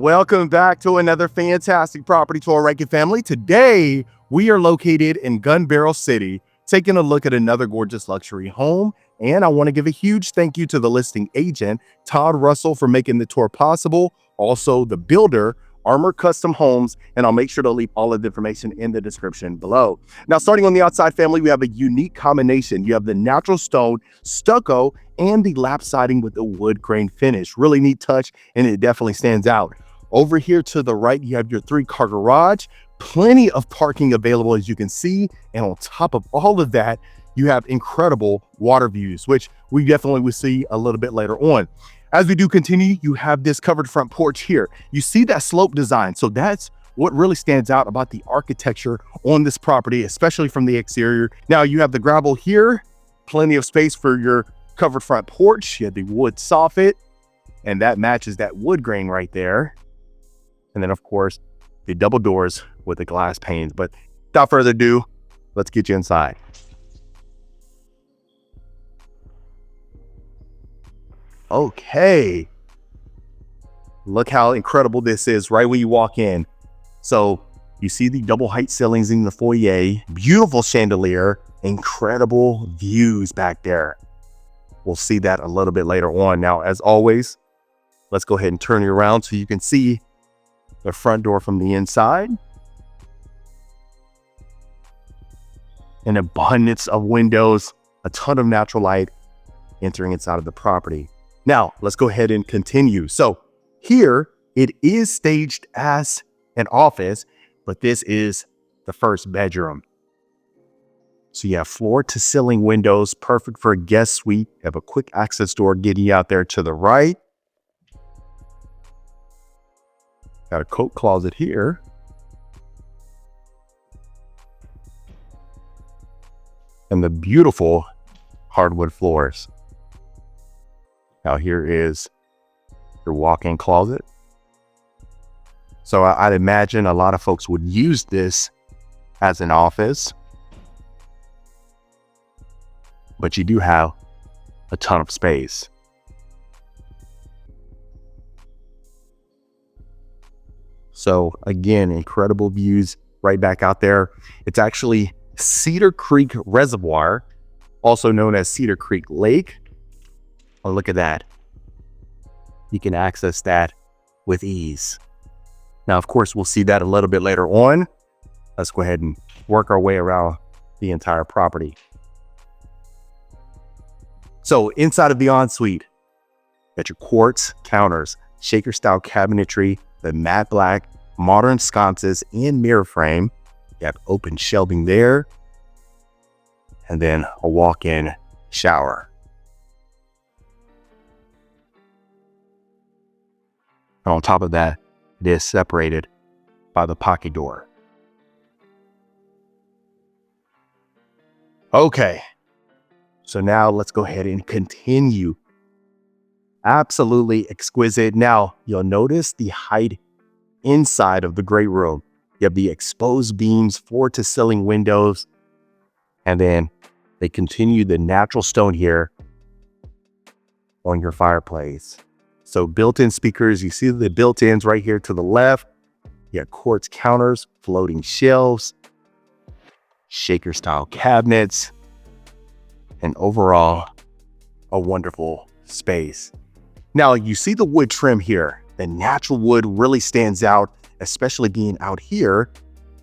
Welcome back to another fantastic property tour, Rankin family. Today, we are located in Gun Barrel City, taking a look at another gorgeous luxury home. And I want to give a huge thank you to the listing agent, Todd Russell, for making the tour possible. Also, the builder, Armor Custom Homes, and I'll make sure to leave all of the information in the description below. Now, starting on the outside, family, we have a unique combination. You have the natural stone, stucco, and the lap siding with the wood grain finish. Really neat touch, and it definitely stands out. Over here to the right, you have your 3-car garage, plenty of parking available, as you can see. And on top of all of that, you have incredible water views, which we definitely will see a little bit later on. As we do continue, you have this covered front porch here. You see that slope design. So that's what really stands out about the architecture on this property, especially from the exterior. Now you have the gravel here, plenty of space for your covered front porch. You have the wood soffit, and that matches that wood grain right there. And then of course, the double doors with the glass panes. But without further ado, let's get you inside. Okay, look how incredible this is right when you walk in. So you see the double height ceilings in the foyer, beautiful chandelier, incredible views back there. We'll see that a little bit later on. Now, as always, let's go ahead and turn you around so you can see the front door from the inside. An abundance of windows, a ton of natural light entering inside of the property. Now, let's go ahead and continue. So here it is staged as an office, but this is the first bedroom. So you have floor to ceiling windows, perfect for a guest suite. You have a quick access door getting you out there to the right. Got a coat closet here. And the beautiful hardwood floors. Now here is your walk-in closet. So I'd imagine a lot of folks would use this as an office, but you do have a ton of space. So again, incredible views right back out there. It's actually Cedar Creek Reservoir, also known as Cedar Creek Lake. Oh, look at that. You can access that with ease. Now, of course, we'll see that a little bit later on. Let's go ahead and work our way around the entire property. So inside of the ensuite, got your quartz counters, shaker style cabinetry, the matte black, modern sconces and mirror frame. You have open shelving there, and then a walk-in shower. And on top of that, it is separated by the pocket door. Okay, so now let's go ahead and continue. Absolutely exquisite. Now, you'll notice the height inside of the great room. You have the exposed beams, floor to ceiling windows, and then they continue the natural stone here on your fireplace. So built-in speakers, you see the built-ins right here to the left. You have quartz counters, floating shelves, shaker style cabinets, and overall, a wonderful space. Now you see the wood trim here. The natural wood really stands out, especially being out here.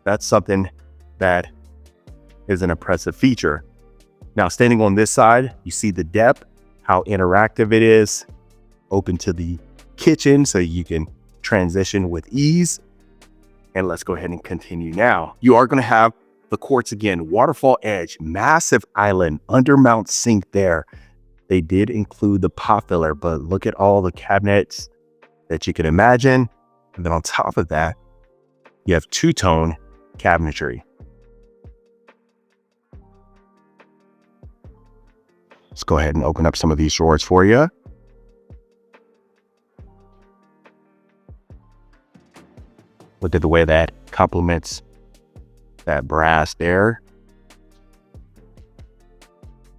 That's something that is an impressive feature. Now standing on this side, you see the depth, how interactive it is. Open to the kitchen so you can transition with ease. And let's go ahead and continue now. You are going to have the quartz again, waterfall edge, massive island, undermount sink there. They did include the pot filler, but look at all the cabinets that you can imagine. And then on top of that, you have two-tone cabinetry. Let's go ahead and open up some of these drawers for you. Look at the way that complements that brass there.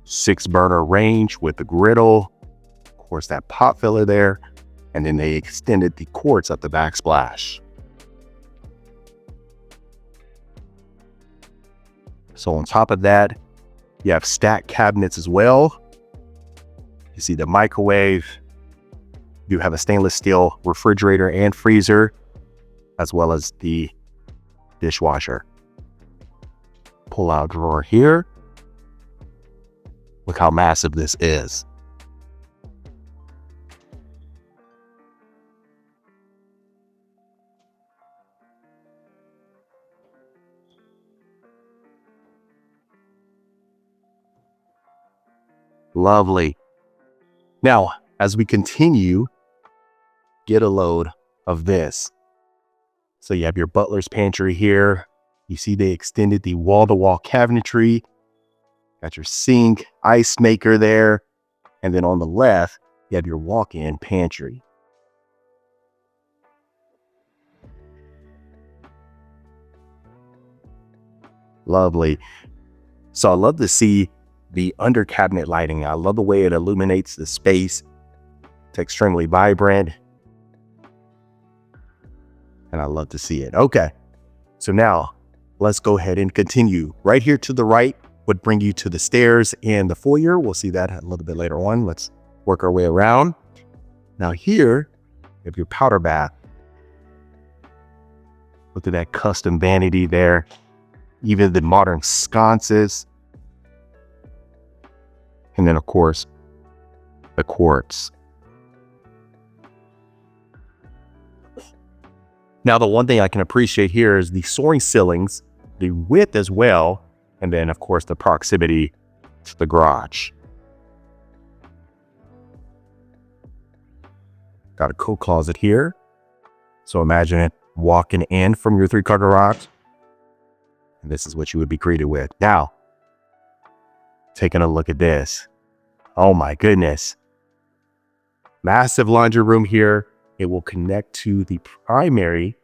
6-burner range with the griddle. Of course, that pot filler there. And then they extended the quartz at the backsplash. So on top of that, you have stacked cabinets as well. You see the microwave. You have a stainless steel refrigerator and freezer, as well as the dishwasher. Pull out drawer here. Look how massive this is. Lovely. Now, as we continue, get a load of this. So you have your butler's pantry here. You see they extended the wall-to-wall cabinetry. Got your sink, ice maker there. And then on the left, you have your walk-in pantry. Lovely. So I love to see the under cabinet lighting. I love the way it illuminates the space. It's extremely vibrant. And I love to see it. Okay. So now let's go ahead and continue. Right here to the right would bring you to the stairs and the foyer. We'll see that a little bit later on. Let's work our way around. Now here, you have your powder bath. Look at that custom vanity there. Even the modern sconces. And then, of course, the quartz. Now, the one thing I can appreciate here is the soaring ceilings, the width as well, and then, of course, the proximity to the garage. Got a coat closet here. So imagine it walking in from your 3-car garage. And this is what you would be greeted with. Now, taking a look at this. Oh my goodness. Massive laundry room here. It will connect to the primary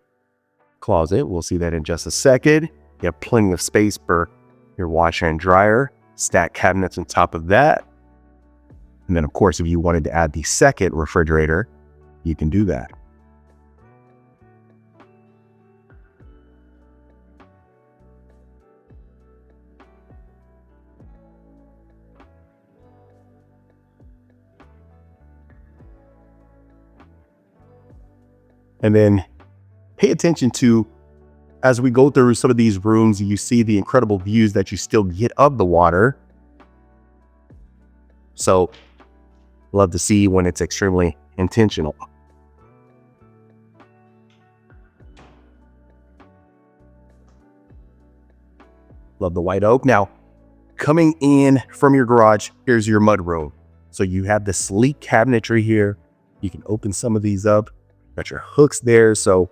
closet. We'll see that in just a second. You have plenty of space for your washer and dryer. Stacked cabinets on top of that. And then, of course, if you wanted to add the second refrigerator, you can do that. And then pay attention to, as we go through some of these rooms, you see the incredible views that you still get of the water. So love to see when it's extremely intentional. Love the white oak. Now, coming in from your garage, here's your mud room. So you have the sleek cabinetry here. You can open some of these up. Got your hooks there, so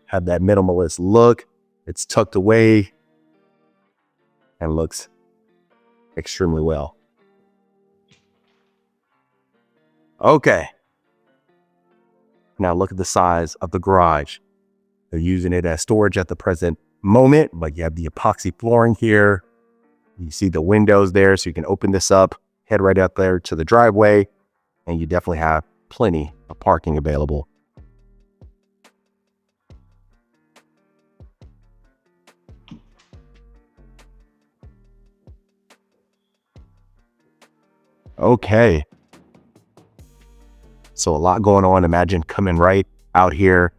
have that minimalist look. It's tucked away and looks extremely well. Okay. Now look at the size of the garage. They're using it as storage at the present moment, but you have the epoxy flooring here. You see the windows there, so you can open this up, head right out there to the driveway, and you definitely have plenty of parking available. Okay. So a lot going on. Imagine coming right out here.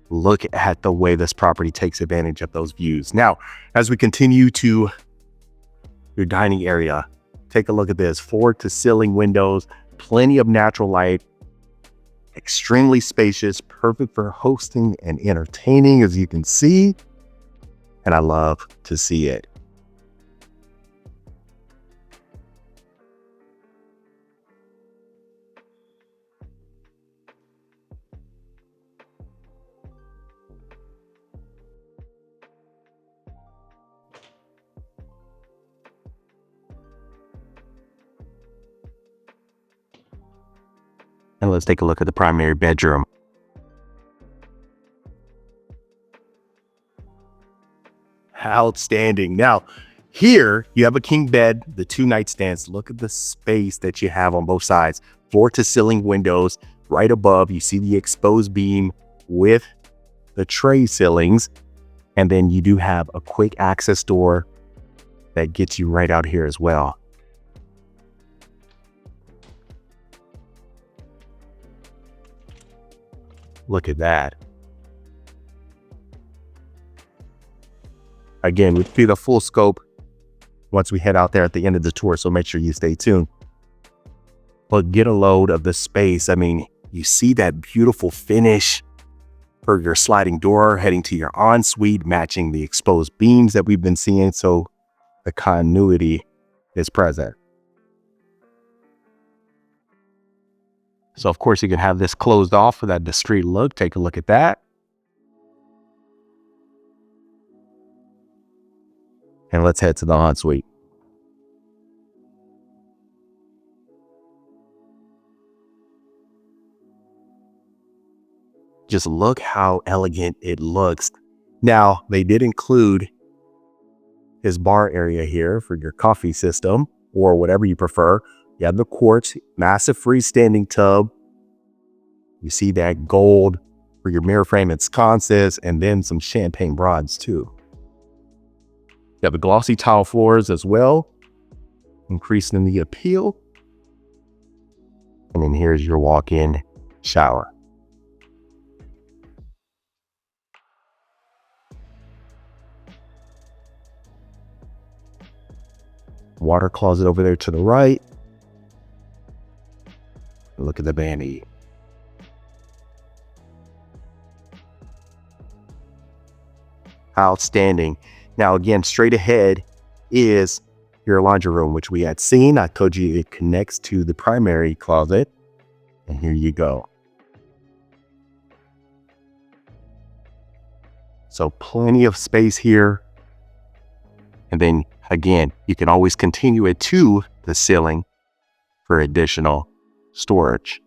Look at the way this property takes advantage of those views. Now, as we continue to your dining area, take a look at this. Floor to ceiling windows, plenty of natural light, extremely spacious, perfect for hosting and entertaining, as you can see. And I love to see it. And let's take a look at the primary bedroom. Outstanding. Now, here you have a king bed, the 2 nightstands. Look at the space that you have on both sides. Floor to ceiling windows, right above. You see the exposed beam with the tray ceilings. And then you do have a quick access door that gets you right out here as well. Look at that. Again, we see the full scope once we head out there at the end of the tour, so make sure you stay tuned. But get a load of the space. I mean, you see that beautiful finish for your sliding door heading to your ensuite, matching the exposed beams that we've been seeing. So the continuity is present. So of course you can have this closed off for that discreet look. Take a look at that. And let's head to the ensuite. Just look how elegant it looks. Now, they did include his bar area here for your coffee system or whatever you prefer. You have the quartz, massive freestanding tub. You see that gold for your mirror frame and sconces, and then some champagne rods too. You have the glossy tile floors as well, increasing the appeal. And then here's your walk-in shower. Water closet over there to the right. Look at the vanity. Outstanding. Now again, straight ahead is your laundry room, which we had seen. I told you it connects to the primary closet. And here you go. So plenty of space here. And then again, you can always continue it to the ceiling for additional storage.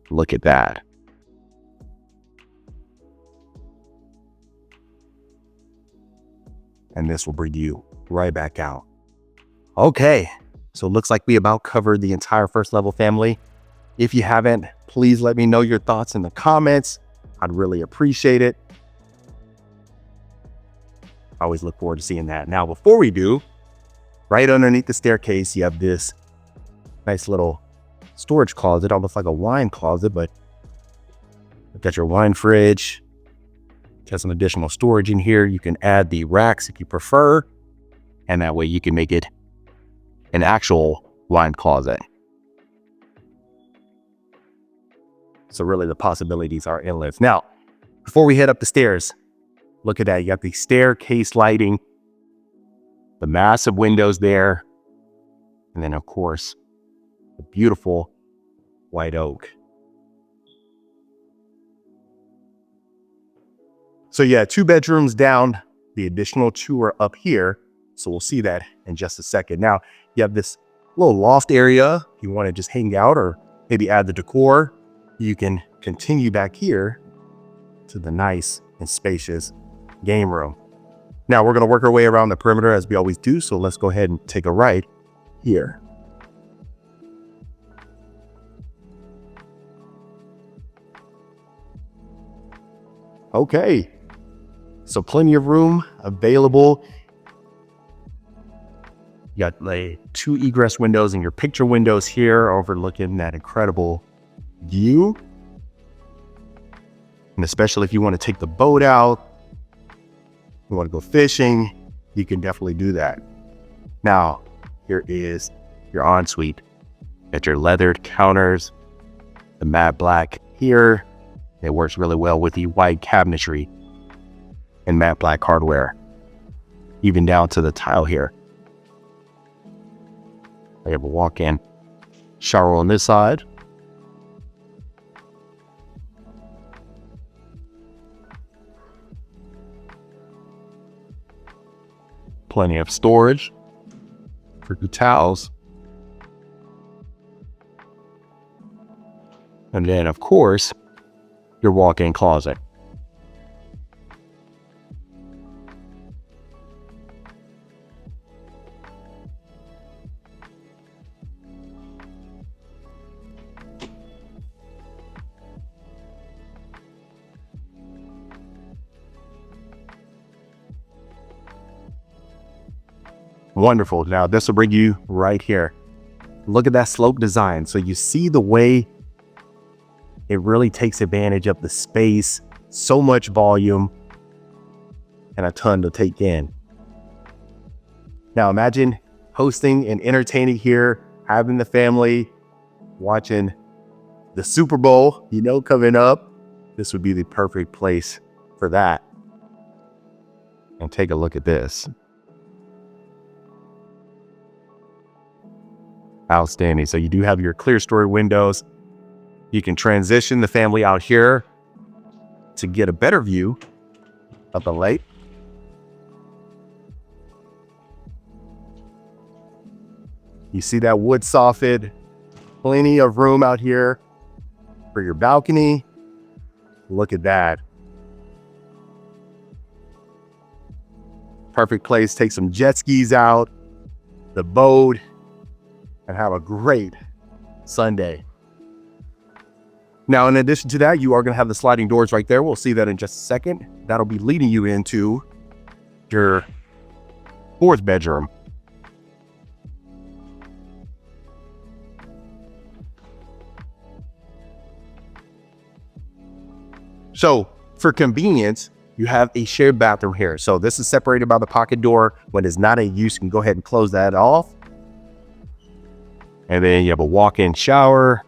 Look at that. And this will bring you right back out. Okay, so it looks like we about covered the entire first level family. If you haven't, please let me know your thoughts in the comments. I'd really appreciate it. I always look forward to seeing that. Now, before we do, right underneath the staircase, you have this nice little storage closet, almost like a wine closet, but you've got your wine fridge. Got some additional storage in here. You can add the racks if you prefer, and that way you can make it an actual wine closet. So really the possibilities are endless. Now, before we head up the stairs, look at that. You got the staircase lighting, the massive windows there, and then of course, the beautiful white oak. So yeah, 2 bedrooms down, the additional 2 are up here. So we'll see that in just a second. Now, you have this little loft area. If you want to just hang out or maybe add the decor, you can continue back here to the nice and spacious game room. Now we're going to work our way around the perimeter as we always do. So let's go ahead and take a right here. Okay, so plenty of room available. You got like 2 egress windows and your picture windows here overlooking that incredible view. And especially if you want to take the boat out, you want to go fishing, you can definitely do that. Now, here is your ensuite. Got your leathered counters, the matte black here. It works really well with the white cabinetry and matte black hardware, even down to the tile here. I have a walk-in shower on this side. Plenty of storage for your towels. And then, of course, your walk-in closet. Wonderful. Now this will bring you right here. Look at that slope design. So you see the way it really takes advantage of the space, so much volume, and a ton to take in. Now imagine hosting and entertaining here, having the family, watching the Super Bowl, coming up. This would be the perfect place for that. And take a look at this. Outstanding. So you do have your clear story windows. You can transition the family out here to get a better view of the lake. You see that wood soffit, plenty of room out here for your balcony. Look at that. Perfect place. Take some jet skis out, the boat, and have a great Sunday. Now, in addition to that, you are going to have the sliding doors right there. We'll see that in just a second. That'll be leading you into your 4th bedroom. So for convenience, you have a shared bathroom here. So this is separated by the pocket door. When it's not in use, you can go ahead and close that off. And then you have a walk-in shower.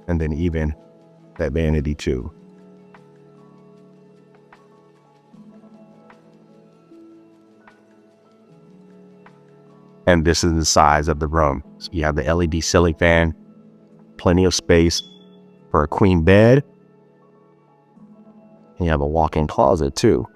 And then even that vanity too. And this is the size of the room. So you have the LED ceiling fan, plenty of space for a queen bed. And you have a walk-in closet too.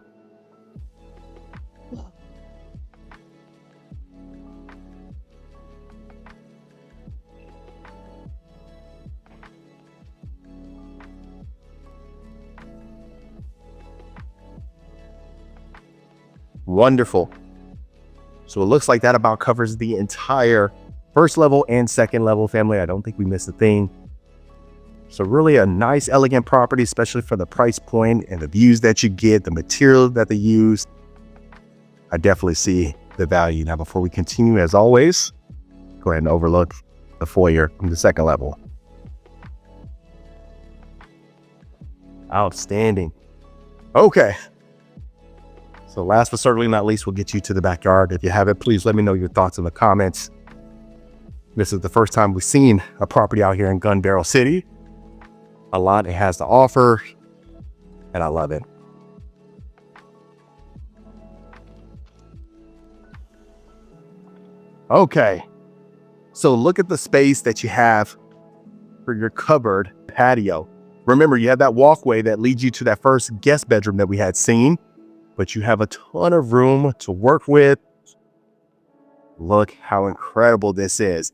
Wonderful. So it looks like that about covers the entire 1st level and 2nd level family. I don't think we missed a thing. So really a nice, elegant property, especially for the price point and the views that you get, the material that they use. I definitely see the value. Now, before we continue, as always, go ahead and overlook the foyer from the 2nd level. Outstanding. Okay. So last but certainly not least, we'll get you to the backyard. If you haven't, please let me know your thoughts in the comments. This is the first time we've seen a property out here in Gun Barrel City. A lot it has to offer, and I love it. Okay, so look at the space that you have for your covered patio. Remember, you have that walkway that leads you to that first guest bedroom that we had seen, but you have a ton of room to work with. Look how incredible this is.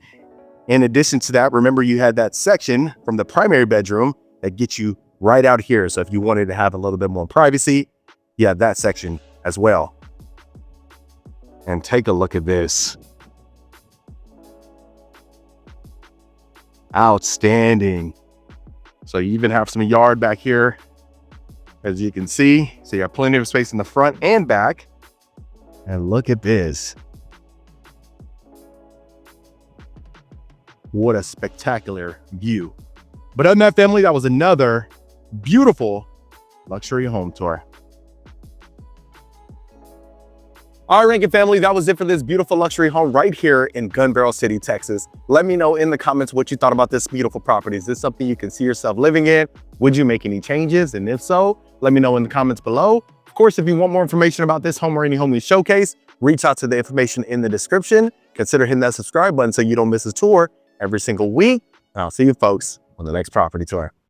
In addition to that, remember you had that section from the primary bedroom that gets you right out here. So if you wanted to have a little bit more privacy, you have that section as well. And take a look at this. Outstanding. So you even have some yard back here, as you can see. So you have plenty of space in the front and back. And look at this. What a spectacular view. But other than that, family, that was another beautiful luxury home tour. All right, Rankin family, that was it for this beautiful luxury home right here in Gun Barrel City, Texas. Let me know in the comments what you thought about this beautiful property. Is this something you can see yourself living in? Would you make any changes? And if so, let me know in the comments below. Of course, if you want more information about this home or any home we showcase, reach out to the information in the description. Consider hitting that subscribe button so you don't miss a tour every single week. And I'll see you folks on the next property tour.